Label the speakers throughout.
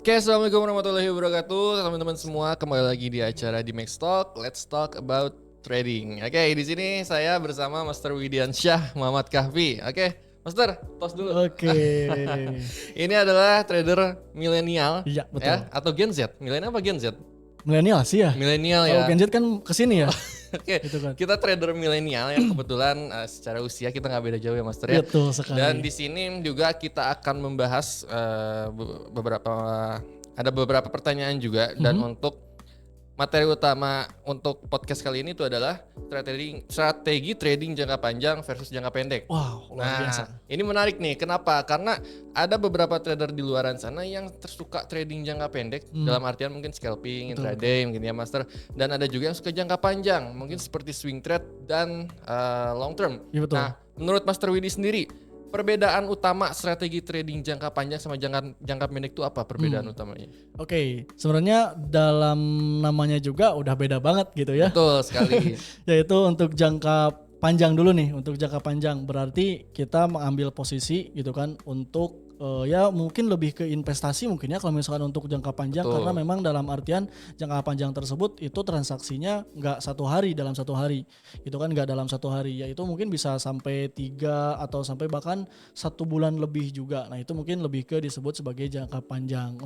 Speaker 1: Oke, assalamualaikum warahmatullahi wabarakatuh, teman-teman semua. Kembali lagi di acara di Max Talk. Let's talk about trading. Oke, di sini saya bersama Master Widiansyah Muhammad Kahfi. Oke, Master, tos dulu.
Speaker 2: Oke.
Speaker 1: Ini adalah trader milenial,
Speaker 2: Iya, betul.
Speaker 1: ya, atau Gen Z. Milenial apa Gen Z?
Speaker 2: Milenial sih ya.
Speaker 1: Milenial
Speaker 2: Kalau
Speaker 1: ya.
Speaker 2: Gen Z kan kesini ya.
Speaker 1: Oke,
Speaker 2: Gitu kan.
Speaker 1: kita trader milenial yang kebetulan secara usia kita nggak beda jauh ya, Master ya.
Speaker 2: Betul sekali.
Speaker 1: Dan di sini juga kita akan membahas ada beberapa pertanyaan juga, dan untuk materi utama untuk podcast kali ini itu adalah strategi trading jangka panjang versus jangka pendek.
Speaker 2: Wow, luar biasa.
Speaker 1: Ini menarik nih. Kenapa? Karena ada beberapa trader di luaran sana yang tersuka trading jangka pendek, dalam artian mungkin scalping, intraday, mungkin ya Master. Dan ada juga yang suka jangka panjang, mungkin seperti swing trade dan long term.
Speaker 2: Iya, betul.
Speaker 1: Nah, menurut Master Widi sendiri, perbedaan utama strategi trading jangka panjang sama jangka pendek itu apa perbedaan utamanya?
Speaker 2: Oke, sebenarnya dalam namanya juga udah beda banget gitu ya.
Speaker 1: Betul sekali.
Speaker 2: Yaitu untuk jangka panjang dulu nih. Untuk jangka panjang berarti kita mengambil posisi gitu kan untuk ya mungkin lebih ke investasi mungkin ya kalau misalkan untuk jangka panjang.
Speaker 1: Betul.
Speaker 2: Karena memang dalam artian jangka panjang tersebut itu transaksinya nggak dalam satu hari itu kan nggak dalam satu hari, yaitu mungkin bisa sampai 3 atau sampai bahkan 1 bulan lebih juga. Nah itu mungkin lebih ke disebut sebagai jangka panjang,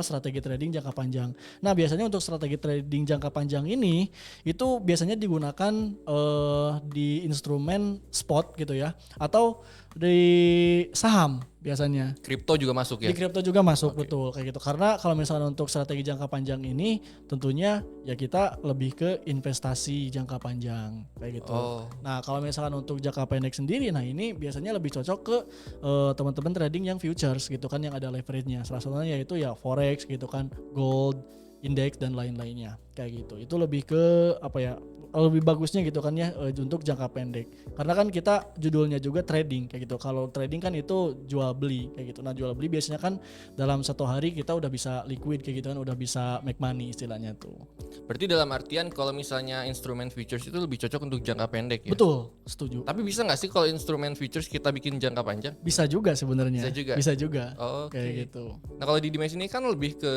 Speaker 2: strategi trading jangka panjang. Nah biasanya untuk strategi trading jangka panjang ini itu biasanya digunakan di instrumen spot gitu ya, atau di saham biasanya.
Speaker 1: Kripto juga masuk ya?
Speaker 2: Di kripto juga masuk, betul kayak gitu. Karena kalau misalnya untuk strategi jangka panjang ini tentunya ya kita lebih ke investasi jangka panjang kayak gitu. Nah kalau misalkan untuk jangka pendek sendiri, nah ini biasanya lebih cocok ke teman-teman trading yang futures gitu kan, yang ada leverage-nya. Salah satunya yaitu ya forex gitu kan, gold, indeks dan lain-lainnya kayak gitu. Itu lebih ke apa ya, lebih bagusnya gitu kan ya untuk jangka pendek. Karena kan kita judulnya juga trading kayak gitu. Kalau trading kan itu jual beli kayak gitu. Nah jual beli biasanya kan dalam satu hari kita udah bisa liquid kayak gitu kan, udah bisa make money istilahnya tuh.
Speaker 1: Berarti dalam artian kalau misalnya instrumen futures itu lebih cocok untuk jangka pendek ya?
Speaker 2: Betul, setuju.
Speaker 1: Tapi bisa nggak sih kalau instrumen futures kita bikin jangka panjang?
Speaker 2: Bisa juga sebenarnya.
Speaker 1: Bisa juga?
Speaker 2: Kayak
Speaker 1: Oke.
Speaker 2: gitu.
Speaker 1: Nah kalau di dimensi ini kan lebih ke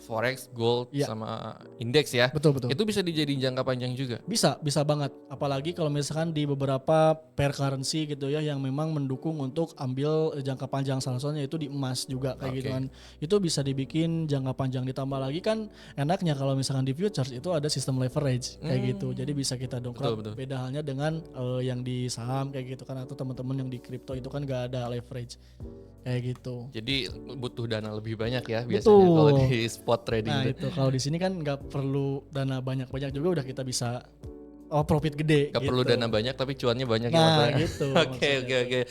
Speaker 1: forex, gold, sama indeks ya?
Speaker 2: Betul.
Speaker 1: Itu bisa dijadiin jangka panjang juga?
Speaker 2: Bisa banget. Apalagi kalau misalkan di beberapa pair currency gitu ya yang memang mendukung untuk ambil jangka panjang, salah satunya itu di emas juga kayak gitu kan. Itu bisa dibikin jangka panjang, ditambah lagi kan enaknya kalau misalkan di futures itu ada sistem leverage kayak gitu. Jadi bisa kita dongkrak. Betul. Beda halnya dengan yang di saham kayak gitu kan, atau teman-teman yang di kripto itu kan gak ada leverage kayak gitu.
Speaker 1: Jadi butuh dana lebih banyak ya biasanya kalau di spot trading.
Speaker 2: Nah itu kalau di sini kan nggak perlu dana banyak-banyak juga udah kita bisa profit gede.
Speaker 1: Gak
Speaker 2: gitu.
Speaker 1: perlu dana banyak tapi cuannya banyak ya.
Speaker 2: Nah gitu.
Speaker 1: Oke.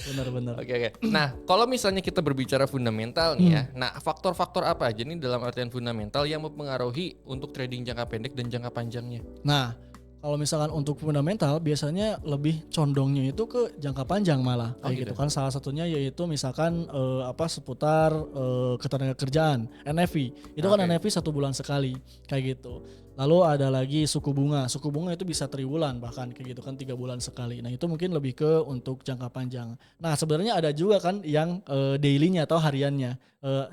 Speaker 2: Benar.
Speaker 1: Oke. Nah kalau misalnya kita berbicara fundamental nih ya, nah faktor-faktor apa aja nih dalam artian fundamental yang mempengaruhi untuk trading jangka pendek dan jangka panjangnya?
Speaker 2: Nah kalau misalkan untuk fundamental biasanya lebih condongnya itu ke jangka panjang malah kayak gitu kan. Salah satunya yaitu misalkan seputar ketenagakerjaan NFP. Itu kan NFP 1 bulan sekali kayak gitu. Lalu ada lagi suku bunga itu bisa triwulan bahkan kayak gitu kan, 3 bulan sekali. Nah itu mungkin lebih ke untuk jangka panjang. Nah sebenarnya ada juga kan yang dailynya atau hariannya,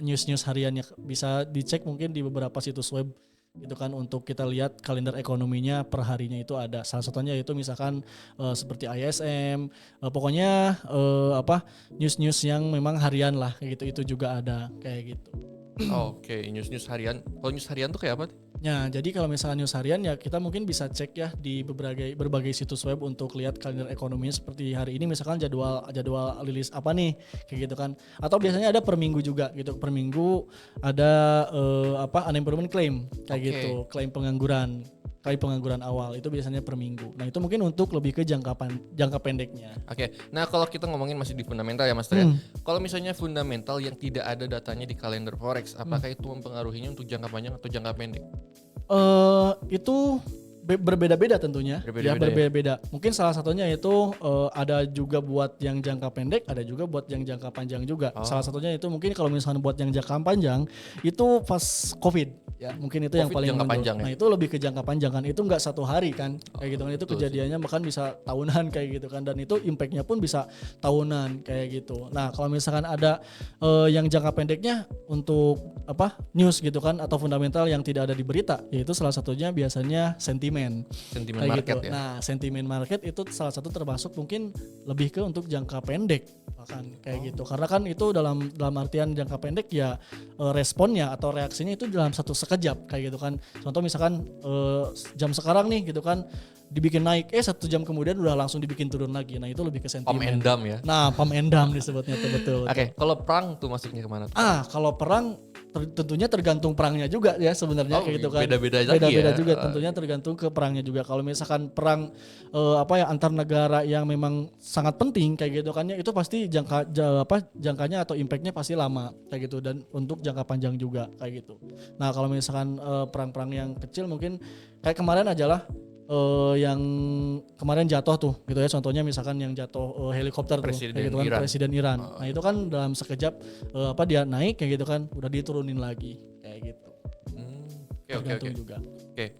Speaker 2: news hariannya bisa dicek mungkin di beberapa situs web gitu kan, untuk kita lihat kalender ekonominya per harinya itu ada. Salah satunya itu misalkan seperti ISM, pokoknya news yang memang harian lah kayak gitu, itu juga ada kayak gitu.
Speaker 1: Oke, news harian. Kalau news harian tuh kayak apa?
Speaker 2: Ya, jadi kalau misalnya news harian ya kita mungkin bisa cek ya di berbagai situs web untuk lihat kalender ekonominya, seperti hari ini misalkan jadwal rilis apa nih kayak gitu kan. Atau biasanya ada per minggu juga gitu. Per minggu ada unemployment claim kayak gitu, klaim pengangguran awal itu biasanya per minggu. Nah, itu mungkin untuk lebih ke jangka pendeknya.
Speaker 1: Oke. Nah, kalau kita ngomongin masih di fundamental ya, Mas ya. Kalau misalnya fundamental yang tidak ada datanya di kalender forex, apakah itu mempengaruhinya untuk jangka panjang atau jangka pendek?
Speaker 2: Itu berbeda-beda tentunya.
Speaker 1: Berbeda-beda ya.
Speaker 2: Berbeda-beda. Mungkin salah satunya itu ada juga buat yang jangka pendek, ada juga buat yang jangka panjang juga. Salah satunya itu mungkin kalau misalnya buat yang jangka panjang itu pas COVID ya, mungkin itu yang
Speaker 1: COVID
Speaker 2: paling
Speaker 1: jangka
Speaker 2: menonjol.
Speaker 1: panjang ya?
Speaker 2: Nah, itu lebih ke jangka panjang kan. Itu enggak satu hari kan. Kayak gitu kan. Itu
Speaker 1: betul
Speaker 2: kejadiannya bahkan bisa tahunan kayak gitu kan, dan itu impactnya pun bisa tahunan kayak gitu. Nah, kalau misalkan ada yang jangka pendeknya untuk news gitu kan atau fundamental yang tidak ada di berita, yaitu salah satunya biasanya sentimen kayak
Speaker 1: market
Speaker 2: gitu.
Speaker 1: ya.
Speaker 2: Nah, sentimen market itu salah satu termasuk mungkin lebih ke untuk jangka pendek bahkan kayak gitu. Karena kan itu dalam artian jangka pendek ya responnya atau reaksinya itu dalam satu sekejap kayak gitu kan. Contoh misalkan jam sekarang nih gitu kan dibikin naik, 1 jam kemudian udah langsung dibikin turun lagi. Nah, itu lebih ke sentimen.
Speaker 1: Pump and dump ya.
Speaker 2: Nah, pump and dump disebutnya tuh betul.
Speaker 1: Oke, kalau perang tuh masuknya kemana tuh?
Speaker 2: Kalau perang tentunya tergantung perangnya juga ya sebenarnya kayak gitu kan.
Speaker 1: Beda-beda lagi
Speaker 2: Beda-beda
Speaker 1: ya.
Speaker 2: juga tentunya tergantung ke perangnya juga. Kalau misalkan perang antar negara yang memang sangat penting kayak gitu kan ya, itu pasti jangkanya atau impactnya pasti lama kayak gitu, dan untuk jangka panjang juga kayak gitu. Nah, kalau misalkan perang-perang yang kecil mungkin kayak kemarin aja lah, yang kemarin jatuh tuh gitu ya, contohnya misalkan yang jatuh helikopter
Speaker 1: Presiden
Speaker 2: tuh kayak gitu kan,
Speaker 1: Iran.
Speaker 2: Presiden Iran. Nah, itu kan dalam sekejap dia naik kayak gitu kan udah diturunin lagi kayak gitu.
Speaker 1: Oke.
Speaker 2: Tergantung juga.
Speaker 1: Oke.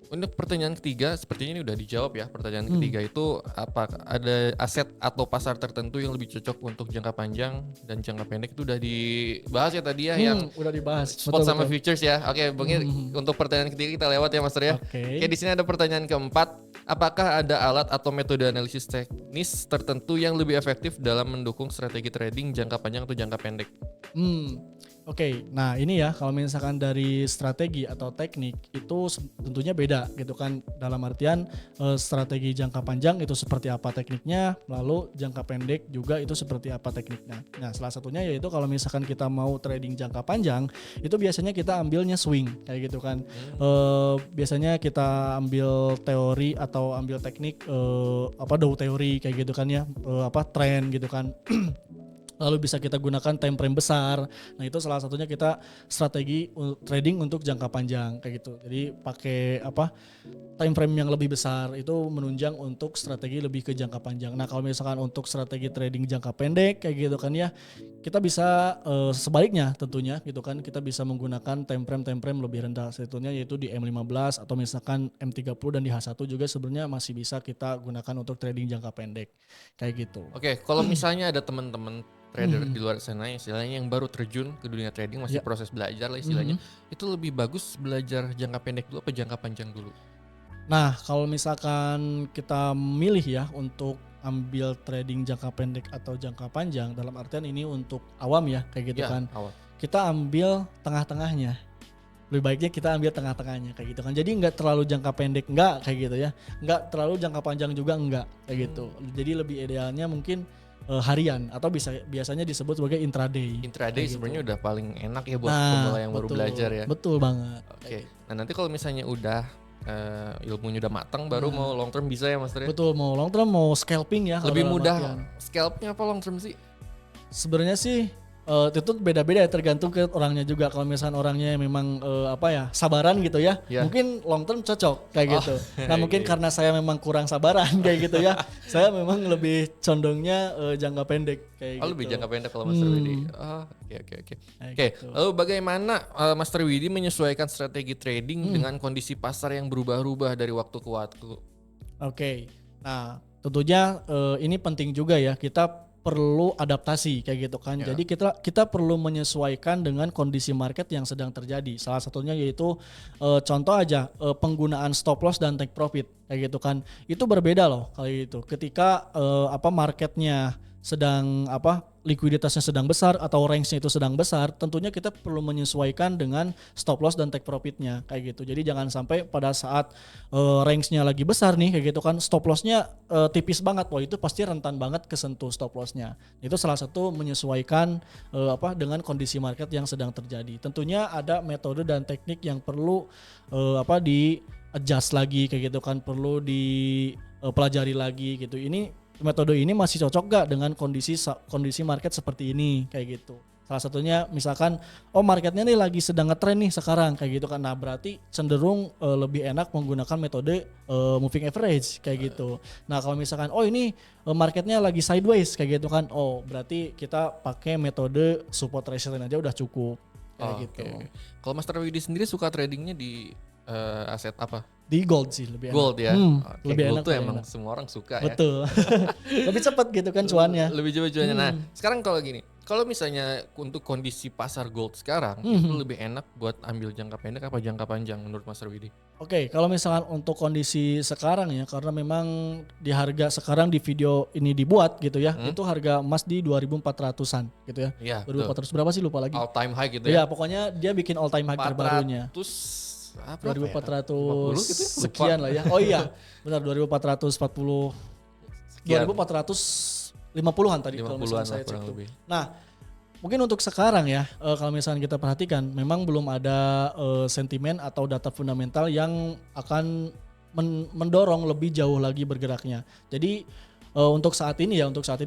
Speaker 1: Untuk pertanyaan ketiga, sepertinya ini udah dijawab ya. Pertanyaan ketiga itu apa ada aset atau pasar tertentu yang lebih cocok untuk jangka panjang dan jangka pendek, itu udah dibahas ya tadi ya, yang
Speaker 2: Udah dibahas.
Speaker 1: spot sama futures ya. Oke, Bang, untuk pertanyaan ketiga kita lewat ya, Master ya. Oke, di sini ada pertanyaan keempat. Apakah ada alat atau metode analisis teknis tertentu yang lebih efektif dalam mendukung strategi trading jangka panjang atau jangka pendek?
Speaker 2: Oke, nah ini ya kalau misalkan dari strategi atau teknik itu tentunya beda gitu kan, dalam artian strategi jangka panjang itu seperti apa tekniknya, lalu jangka pendek juga itu seperti apa tekniknya. Nah, salah satunya yaitu kalau misalkan kita mau trading jangka panjang itu biasanya kita ambilnya swing kayak gitu kan. Biasanya kita ambil teori atau ambil teknik Dow teori kayak gitu kan ya, tren gitu kan. Lalu bisa kita gunakan time frame besar. Nah, itu salah satunya kita strategi trading untuk jangka panjang kayak gitu. Jadi pakai time frame yang lebih besar itu menunjang untuk strategi lebih ke jangka panjang. Nah, kalau misalkan untuk strategi trading jangka pendek kayak gitu kan ya, kita bisa sebaliknya tentunya gitu kan, kita bisa menggunakan time frame lebih rendah tentunya, yaitu di M15 atau misalkan M30, dan di H1 juga sebenarnya masih bisa kita gunakan untuk trading jangka pendek kayak gitu.
Speaker 1: Oke, kalau misalnya ada teman-teman trader di luar sana istilahnya yang baru terjun ke dunia trading, masih proses belajar lah istilahnya, itu lebih bagus belajar jangka pendek dulu apa jangka panjang dulu?
Speaker 2: Nah, kalau misalkan kita milih ya untuk ambil trading jangka pendek atau jangka panjang, dalam artian ini untuk awam ya kayak gitu kan.
Speaker 1: Awal.
Speaker 2: Kita ambil tengah-tengahnya. Lebih baiknya kita ambil tengah-tengahnya kayak gitu kan. Jadi nggak terlalu jangka pendek enggak kayak gitu ya. Nggak terlalu jangka panjang juga enggak kayak gitu. Jadi lebih idealnya mungkin harian atau biasanya disebut sebagai intraday.
Speaker 1: Intraday sebenarnya udah paling enak ya buat pemula yang baru belajar ya.
Speaker 2: Betul banget.
Speaker 1: Oke. Nah, nanti kalau misalnya udah ilmunya udah matang, baru mau long term bisa ya, Mas Tri?
Speaker 2: Betul, mau long term mau scalping ya.
Speaker 1: Lebih mudah scalping apa long term sih?
Speaker 2: Sebenarnya sih itu beda-beda ya, tergantung ke orangnya juga. Kalau misalnya orangnya memang sabaran gitu ya, mungkin long term cocok kayak gitu. Nah, mungkin karena saya memang kurang sabaran kayak gitu ya, saya memang lebih condongnya jangka pendek kayak gitu.
Speaker 1: Lebih jangka pendek kalau Master Widi. Oke. Lalu bagaimana Master Widi menyesuaikan strategi trading dengan kondisi pasar yang berubah-ubah dari waktu ke waktu?
Speaker 2: Oke. Nah, tentunya ini penting juga ya, kita perlu adaptasi kayak gitu kan. Jadi kita perlu menyesuaikan dengan kondisi market yang sedang terjadi. Salah satunya yaitu contoh aja penggunaan stop loss dan take profit kayak gitu kan. Itu berbeda loh kayak gitu. Ketika marketnya sedang likuiditasnya sedang besar atau range-nya itu sedang besar, tentunya kita perlu menyesuaikan dengan stop loss dan take profit-nya kayak gitu. Jadi jangan sampai pada saat range-nya lagi besar nih kayak gitu kan, stop loss-nya tipis banget, wah itu pasti rentan banget kesentuh stop loss-nya. Itu salah satu menyesuaikan dengan kondisi market yang sedang terjadi. Tentunya ada metode dan teknik yang perlu di adjust lagi kayak gitu kan, perlu dipelajari lagi gitu. Metode ini masih cocok gak dengan kondisi market seperti ini kayak gitu. Salah satunya misalkan marketnya nih lagi sedang ngetren nih sekarang kayak gitu kan. Nah berarti cenderung lebih enak menggunakan metode moving average kayak gitu. Nah kalau misalkan ini marketnya lagi sideways kayak gitu kan. Berarti kita pakai metode support resistance aja udah cukup kayak gitu.
Speaker 1: Okay. Kalau Master Widi sendiri suka tradingnya di aset apa?
Speaker 2: Di gold sih lebih enak.
Speaker 1: Gold ya.
Speaker 2: Lebih
Speaker 1: gold
Speaker 2: enak
Speaker 1: tuh emang semua orang suka ya.
Speaker 2: Betul. Lebih cepat gitu kan cuannya.
Speaker 1: Lebih cepat cuannya. Nah, sekarang kalau gini, kalau misalnya untuk kondisi pasar gold sekarang itu lebih enak buat ambil jangka pendek apa jangka panjang menurut Master Widi?
Speaker 2: Oke, kalau misalkan untuk kondisi sekarang ya, karena memang di harga sekarang di video ini dibuat gitu ya, itu harga emas di 2.400-an gitu ya.
Speaker 1: Iya,
Speaker 2: 2.400 berapa sih lupa lagi.
Speaker 1: All time high gitu
Speaker 2: ya.
Speaker 1: Ya,
Speaker 2: pokoknya dia bikin all time high terbarunya.
Speaker 1: 2.400
Speaker 2: 2.400 sekian lah ya. Oh iya, benar 2.440 sekian. 2.450-an tadi kalau misalnya saya cek tuh. Nah, mungkin untuk sekarang ya, kalau misalnya kita perhatikan, memang belum ada sentimen atau data fundamental yang akan mendorong lebih jauh lagi bergeraknya. Jadi untuk saat ini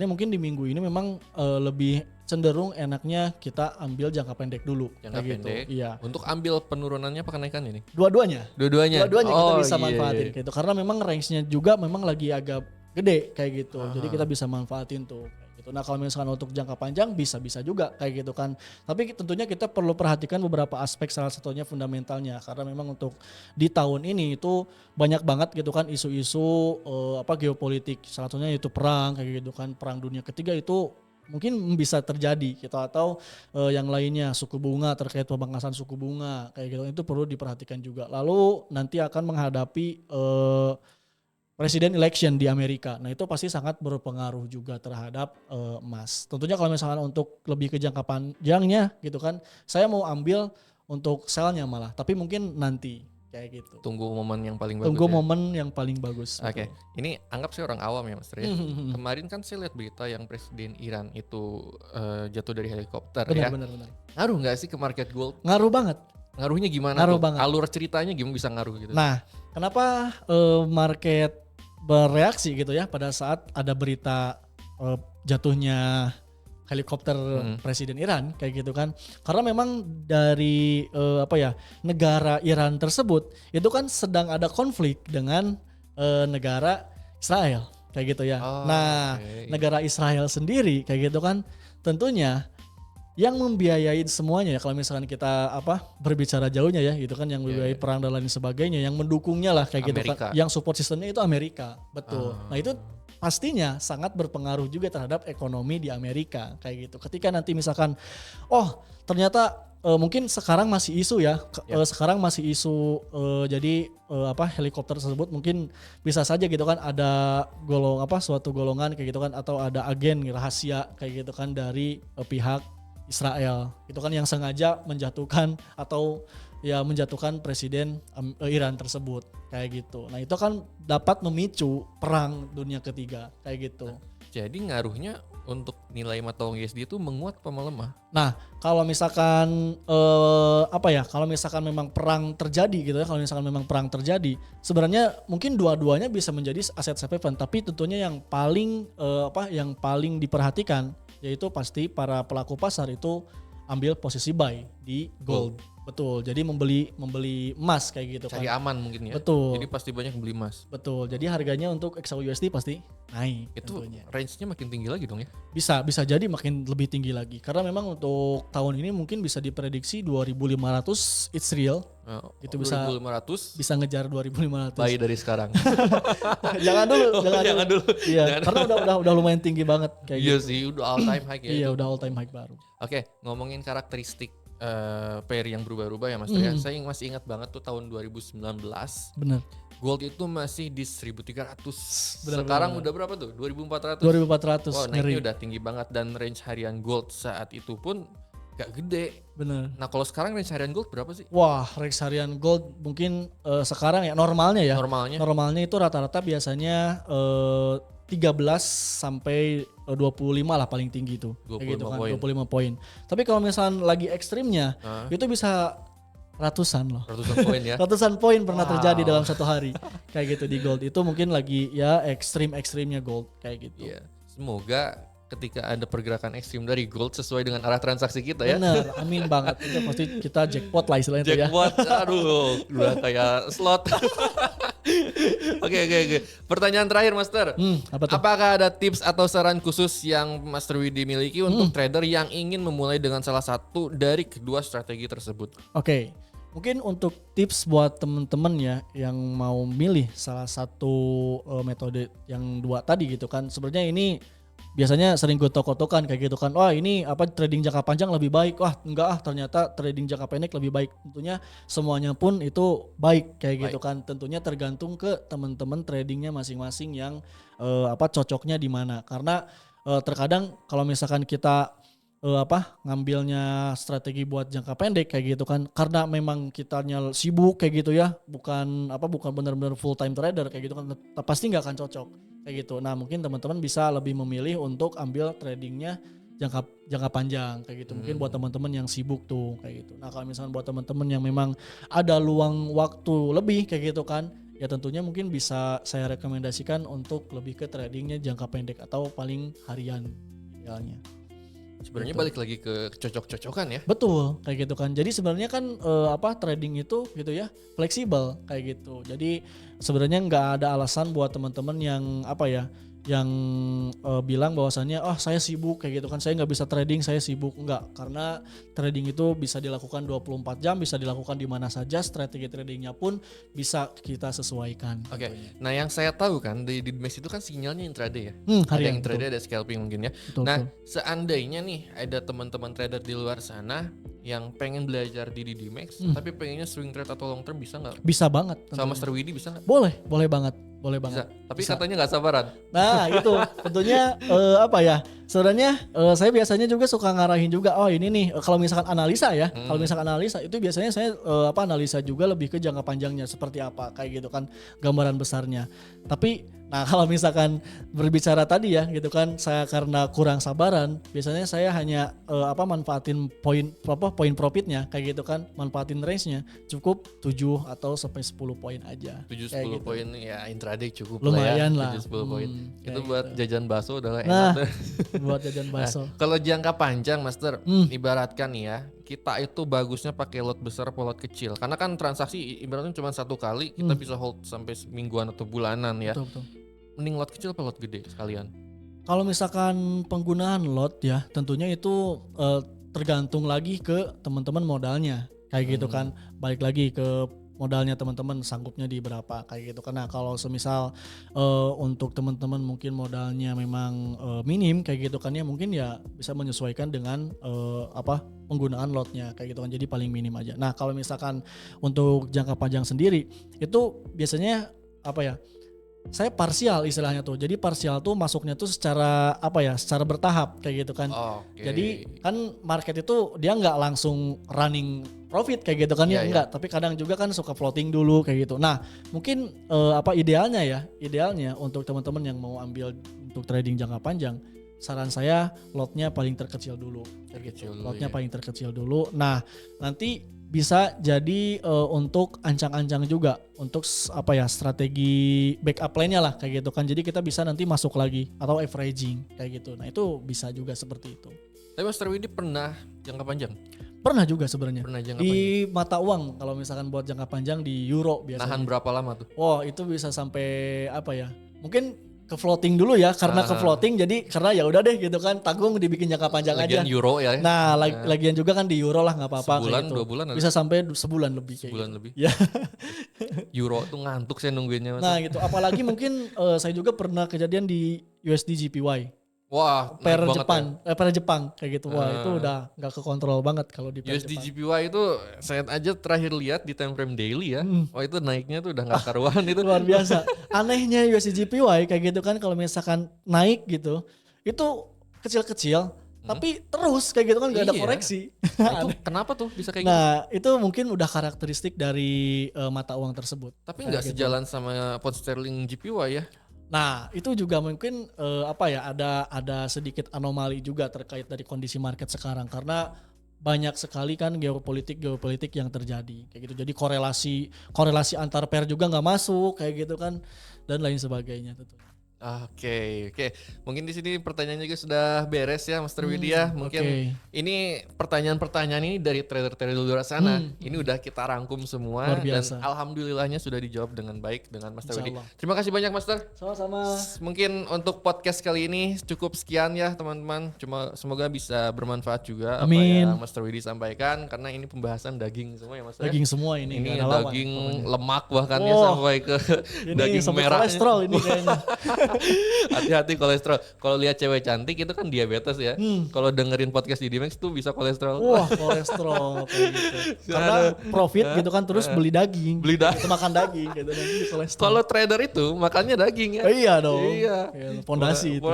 Speaker 2: mungkin di minggu ini memang lebih cenderung enaknya kita ambil jangka pendek dulu.
Speaker 1: Jangka pendek.
Speaker 2: Gitu. Iya.
Speaker 1: Untuk ambil penurunannya apa kenaikan ini?
Speaker 2: Dua-duanya kita bisa manfaatin gitu. Karena memang range-nya juga memang lagi agak gede kayak gitu. Jadi kita bisa manfaatin tuh. Gitu. Nah kalau misalkan untuk jangka panjang bisa juga kayak gitu kan. Tapi tentunya kita perlu perhatikan beberapa aspek, salah satunya fundamentalnya. Karena memang untuk di tahun ini itu banyak banget gitu kan isu-isu geopolitik. Salah satunya itu perang kayak gitu kan. Perang dunia ketiga itu mungkin bisa terjadi gitu, atau yang lainnya suku bunga, terkait pemangkasan suku bunga kayak gitu, itu perlu diperhatikan juga. Lalu nanti akan menghadapi presiden election di Amerika. Nah itu pasti sangat berpengaruh juga terhadap emas. Tentunya kalau misalkan untuk lebih ke jangka panjangnya gitu kan, saya mau ambil untuk sell-nya malah, tapi mungkin nanti kayak gitu.
Speaker 1: Tunggu momen yang paling bagus.
Speaker 2: Tunggu momen yang paling bagus.
Speaker 1: Oke. Ini anggap saya orang awam ya Mas Tri. Kemarin kan saya lihat berita yang presiden Iran itu jatuh dari helikopter ya.
Speaker 2: Benar.
Speaker 1: Ngaruh nggak sih ke market gold?
Speaker 2: Ngaruh banget.
Speaker 1: Ngaruhnya gimana?
Speaker 2: Ngaruh banget.
Speaker 1: Alur ceritanya gimana bisa ngaruh gitu?
Speaker 2: Nah, kenapa market bereaksi gitu ya pada saat ada berita jatuhnya helikopter presiden Iran kayak gitu kan, karena memang dari negara Iran tersebut itu kan sedang ada konflik dengan negara Israel kayak gitu ya. Negara Israel sendiri kayak gitu kan tentunya yang membiayain semuanya ya, kalau misalkan kita berbicara jauhnya ya gitu kan, yang membiayai perang dan lain sebagainya, yang mendukungnya lah kayak gitu kan, yang support sistemnya itu Amerika, betul. Nah itu pastinya sangat berpengaruh juga terhadap ekonomi di Amerika kayak gitu. Ketika nanti misalkan ternyata mungkin sekarang masih isu ya, sekarang masih isu jadi helikopter tersebut mungkin bisa saja gitu kan ada suatu golongan kayak gitu kan, atau ada agen rahasia kayak gitu kan dari pihak Israel itu kan yang sengaja menjatuhkan presiden Iran tersebut kayak gitu. Nah itu kan dapat memicu perang dunia ketiga kayak gitu.
Speaker 1: Jadi ngaruhnya untuk nilai mata uang USD itu menguat apa melemah?
Speaker 2: Nah kalau misalkan kalau misalkan memang perang terjadi gitu ya, kalau misalkan memang perang terjadi, sebenarnya mungkin dua-duanya bisa menjadi aset safe haven, tapi tentunya yang paling diperhatikan yaitu pasti para pelaku pasar itu ambil posisi buy di gold. Betul. Jadi membeli emas kayak gitu
Speaker 1: Cari aman mungkin ya.
Speaker 2: Betul.
Speaker 1: Jadi pasti banyak beli emas.
Speaker 2: Betul. Jadi harganya untuk XAUUSD pasti naik.
Speaker 1: Itu
Speaker 2: tentunya.
Speaker 1: Range-nya makin tinggi lagi dong ya?
Speaker 2: Bisa jadi makin lebih tinggi lagi. Karena memang untuk tahun ini mungkin bisa diprediksi 2.500 it's real. Itu bisa
Speaker 1: 2.500
Speaker 2: bisa ngejar 2.500.
Speaker 1: Buy dari sekarang.
Speaker 2: jangan dulu. Iya,
Speaker 1: Jangan.
Speaker 2: Karena udah lumayan tinggi banget kayak
Speaker 1: Iya
Speaker 2: gitu.
Speaker 1: sih, udah all time high ya.
Speaker 2: Iya, udah all time high baru.
Speaker 1: Oke, ngomongin karakteristik pair yang berubah-ubah ya Mas ya. Saya masih ingat banget tuh tahun 2019.
Speaker 2: Bener.
Speaker 1: Gold itu masih di 1.300.
Speaker 2: Benar,
Speaker 1: Sekarang
Speaker 2: benar.
Speaker 1: udah berapa tuh? 2.400.
Speaker 2: 2.400.
Speaker 1: Wah, naiknya
Speaker 2: ngeri.
Speaker 1: udah tinggi banget, dan range harian gold saat itu pun gak gede.
Speaker 2: Bener.
Speaker 1: Nah, kalau sekarang range harian gold berapa sih?
Speaker 2: Wah, range harian gold mungkin sekarang ya normalnya ya.
Speaker 1: Normalnya
Speaker 2: itu rata-rata biasanya 13 sampai 25 lah paling tinggi itu.
Speaker 1: 25
Speaker 2: poin.
Speaker 1: poin.
Speaker 2: 25 poin. Tapi kalau misalnya lagi ekstrimnya itu bisa ratusan loh.
Speaker 1: Ratusan poin ya.
Speaker 2: Ratusan poin pernah terjadi dalam satu hari. Kayak gitu di gold. Itu mungkin lagi ya ekstrimnya gold kayak gitu.
Speaker 1: Iya. Semoga ketika ada pergerakan ekstrim dari gold sesuai dengan arah transaksi kita ya.
Speaker 2: Bener, amin banget. Itu pasti kita jackpot lah istilahnya itu ya.
Speaker 1: Jackpot, aduh, udah kayak slot. Oke. Pertanyaan terakhir, Master.
Speaker 2: Apa tuh?
Speaker 1: Apakah ada tips atau saran khusus yang Master Widi miliki untuk trader yang ingin memulai dengan salah satu dari kedua strategi tersebut?
Speaker 2: Oke, mungkin untuk tips buat temen-temen ya yang mau milih salah satu metode yang dua tadi gitu kan. Sebenarnya ini biasanya sering gue tok-tokan kayak gitu kan. Wah ini apa trading jangka panjang lebih baik. Wah enggak ternyata trading jangka pendek lebih baik. Tentunya semuanya pun itu baik kayak gitu kan. Tentunya tergantung ke teman-teman tradingnya masing-masing yang cocoknya di mana. Karena terkadang kalau misalkan kita ngambilnya strategi buat jangka pendek kayak gitu kan, karena memang kitanya sibuk kayak gitu ya, bukan benar-benar full time trader kayak gitu kan, pasti nggak akan cocok kayak gitu. Nah mungkin teman-teman bisa lebih memilih untuk ambil tradingnya jangka panjang kayak gitu. Mungkin buat teman-teman yang sibuk tuh kayak gitu. Nah kalau misalnya buat teman-teman yang memang ada luang waktu lebih kayak gitu kan, ya tentunya mungkin bisa saya rekomendasikan untuk lebih ke tradingnya jangka pendek atau paling harian idealnya.
Speaker 1: Sebenarnya
Speaker 2: gitu.
Speaker 1: balik lagi ke cocok-cocokan ya.
Speaker 2: Betul kayak gitu kan. Jadi sebenarnya kan trading itu gitu ya fleksibel kayak gitu. Jadi sebenarnya nggak ada alasan buat teman-teman yang bilang bahwasannya saya sibuk kayak gitu kan, saya nggak bisa trading, saya sibuk. Enggak, karena trading itu bisa dilakukan 24 jam, bisa dilakukan di mana saja, strategi tradingnya pun bisa kita sesuaikan.
Speaker 1: Oke. Nah yang saya tahu kan di DMAX itu kan sinyalnya intraday ya. Ada
Speaker 2: Harian,
Speaker 1: yang intraday, ada scalping mungkin ya.
Speaker 2: Betul,
Speaker 1: Nah
Speaker 2: betul.
Speaker 1: seandainya nih ada teman-teman trader di luar sana yang pengen belajar di DMAX tapi pengennya swing trade atau long term, bisa nggak?
Speaker 2: Bisa banget.
Speaker 1: Sama Master Widi bisa nggak?
Speaker 2: Boleh banget.
Speaker 1: Bisa. Tapi
Speaker 2: Bisa.
Speaker 1: katanya nggak sabaran.
Speaker 2: Nah itu tentunya sebenarnya saya biasanya juga suka ngarahin juga, ini nih kalau misalkan analisa ya, kalau misalkan analisa itu biasanya saya analisa juga lebih ke jangka panjangnya seperti apa kayak gitu kan, gambaran besarnya. Tapi nah kalau misalkan berbicara tadi ya gitu kan, saya karena kurang sabaran, biasanya saya hanya manfaatin poin profitnya kayak gitu kan, manfaatin range-nya cukup 7 atau sampai 10 poin aja.
Speaker 1: 7-10 poin ya intraday cukup
Speaker 2: Lumayan
Speaker 1: lah ya.
Speaker 2: lah.
Speaker 1: 7-10 poin. Itu
Speaker 2: Kayak
Speaker 1: buat
Speaker 2: gitu.
Speaker 1: jajan bakso udah lah
Speaker 2: Nah,
Speaker 1: enak.
Speaker 2: buat jajan bakso.
Speaker 1: Kalau jangka panjang Master, ibaratkan nih ya, kita itu bagusnya pakai lot besar atau lot kecil. Karena kan transaksi ibaratnya cuma satu kali, kita bisa hold sampai mingguan atau bulanan ya.
Speaker 2: Betul.
Speaker 1: Mending lot kecil apa lot gede sekalian?
Speaker 2: Kalau misalkan penggunaan lot ya, tentunya itu tergantung lagi ke teman-teman modalnya kayak gitu kan. Balik lagi ke modalnya teman-teman, sanggupnya di berapa kayak gitu kan. Nah kalau semisal untuk teman-teman mungkin modalnya memang minim kayak gitu kan ya, mungkin ya bisa menyesuaikan dengan penggunaan lotnya kayak gitu kan, jadi paling minim aja. Nah kalau misalkan untuk jangka panjang sendiri itu biasanya saya parsial istilahnya tuh. Jadi parsial tuh masuknya tuh secara secara bertahap kayak gitu kan.
Speaker 1: Okay.
Speaker 2: Jadi kan market itu dia nggak langsung running profit kayak gitu kan ya, enggak. Tapi kadang juga kan suka floating dulu kayak gitu. Nah mungkin idealnya untuk teman-teman yang mau ambil untuk trading jangka panjang, saran saya lotnya paling terkecil dulu kayak gitu. Lotnya paling terkecil dulu. Nah nanti bisa jadi untuk ancang-ancang juga untuk strategi backup plan-nya lah kayak gitu kan. Jadi kita bisa nanti masuk lagi atau averaging kayak gitu. Nah itu bisa juga seperti itu.
Speaker 1: Tapi Master Widi pernah jangka panjang?
Speaker 2: Pernah juga sebenarnya.
Speaker 1: Pernah jangka
Speaker 2: di
Speaker 1: panjang.
Speaker 2: mata uang kalau misalkan buat jangka panjang di euro biasanya.
Speaker 1: Nahan berapa lama tuh?
Speaker 2: Wow itu bisa sampai mungkin ke floating dulu ya, karena ke floating jadi karena ya udah deh gitu kan, tanggung dibikin jangka panjang
Speaker 1: Lagian
Speaker 2: aja.
Speaker 1: euro ya.
Speaker 2: Nah, lagian juga kan di euro lah nggak apa-apa
Speaker 1: Sebulan,
Speaker 2: kayak gitu.
Speaker 1: 2 bulan
Speaker 2: Bisa sampai sebulan lebih kayak
Speaker 1: sebulan
Speaker 2: gitu.
Speaker 1: lebih.
Speaker 2: Ya.
Speaker 1: Euro tuh ngantuk saya nungguinnya Mas.
Speaker 2: Nah, gitu. Apalagi mungkin saya juga pernah kejadian di USD JPY.
Speaker 1: Wah,
Speaker 2: Per
Speaker 1: naik banget ya.
Speaker 2: per Jepang kayak gitu. Wah, itu udah nggak kekontrol banget kalau di per
Speaker 1: USD
Speaker 2: Jepang.
Speaker 1: JPY itu saya aja terakhir lihat di time frame daily ya. Wah itu naiknya tuh udah nggak karuan itu.
Speaker 2: Luar biasa. Anehnya USD JPY kayak gitu kan, kalau misalkan naik gitu, itu kecil-kecil tapi terus kayak gitu kan, nggak ada
Speaker 1: Iya.
Speaker 2: koreksi.
Speaker 1: Nah, itu kenapa tuh bisa kayak gitu?
Speaker 2: Nah itu mungkin udah karakteristik dari mata uang tersebut.
Speaker 1: Tapi nggak sejalan sama pound sterling JPY ya.
Speaker 2: Nah itu juga mungkin ada sedikit anomali juga terkait dari kondisi market sekarang, karena banyak sekali kan geopolitik yang terjadi kayak gitu. Jadi korelasi antar pair juga nggak masuk kayak gitu kan, dan lain sebagainya tentunya.
Speaker 1: Oke. Mungkin di sini pertanyaannya juga sudah beres ya, Master Widi ya. Mungkin
Speaker 2: oke.
Speaker 1: ini pertanyaan-pertanyaan ini dari trader-trader di luar sana. Ini udah kita rangkum semua
Speaker 2: Luar
Speaker 1: dan
Speaker 2: biasa.
Speaker 1: alhamdulillahnya sudah dijawab dengan baik dengan Master
Speaker 2: Insya
Speaker 1: Widi.
Speaker 2: Allah.
Speaker 1: Terima kasih banyak, Master.
Speaker 2: Sama-sama.
Speaker 1: Mungkin untuk podcast kali ini cukup sekian ya teman-teman. Cuma semoga bisa bermanfaat juga
Speaker 2: Amin.
Speaker 1: apa yang Master Widi sampaikan karena ini pembahasan daging semua ya Mas.
Speaker 2: Daging semua ini.
Speaker 1: Ini
Speaker 2: nggak ada lawan
Speaker 1: daging
Speaker 2: pokoknya.
Speaker 1: lemak bahkan ya
Speaker 2: Wah,
Speaker 1: sampai ke
Speaker 2: Ini
Speaker 1: daging
Speaker 2: sampai
Speaker 1: merah.
Speaker 2: kolesterol ini kayaknya.
Speaker 1: Hati-hati kolesterol. Kalau lihat cewek cantik itu kan diabetes ya. Kalau dengerin podcast di Dimex tuh bisa kolesterol.
Speaker 2: Wah, kolesterol kayak gitu. Karena profit gitu kan terus beli daging.
Speaker 1: Beli daging.
Speaker 2: Itu makan daging gitu nanti kolesterol.
Speaker 1: Kalau trader itu makannya daging ya.
Speaker 2: Iya dong.
Speaker 1: Iya.
Speaker 2: Pondasi itu.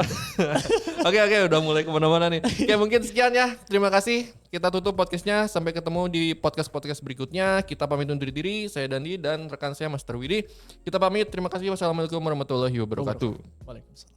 Speaker 1: Oke, udah mulai kemana-mana nih. Oke, mungkin sekian ya. Terima kasih. Kita tutup podcastnya. Sampai ketemu di podcast-podcast berikutnya. Kita pamit undur diri. Saya Dandi dan rekan saya Master Widi. Kita pamit. Terima kasih. Wassalamualaikum warahmatullahi wabarakatuh.
Speaker 2: Waalaikumsalam.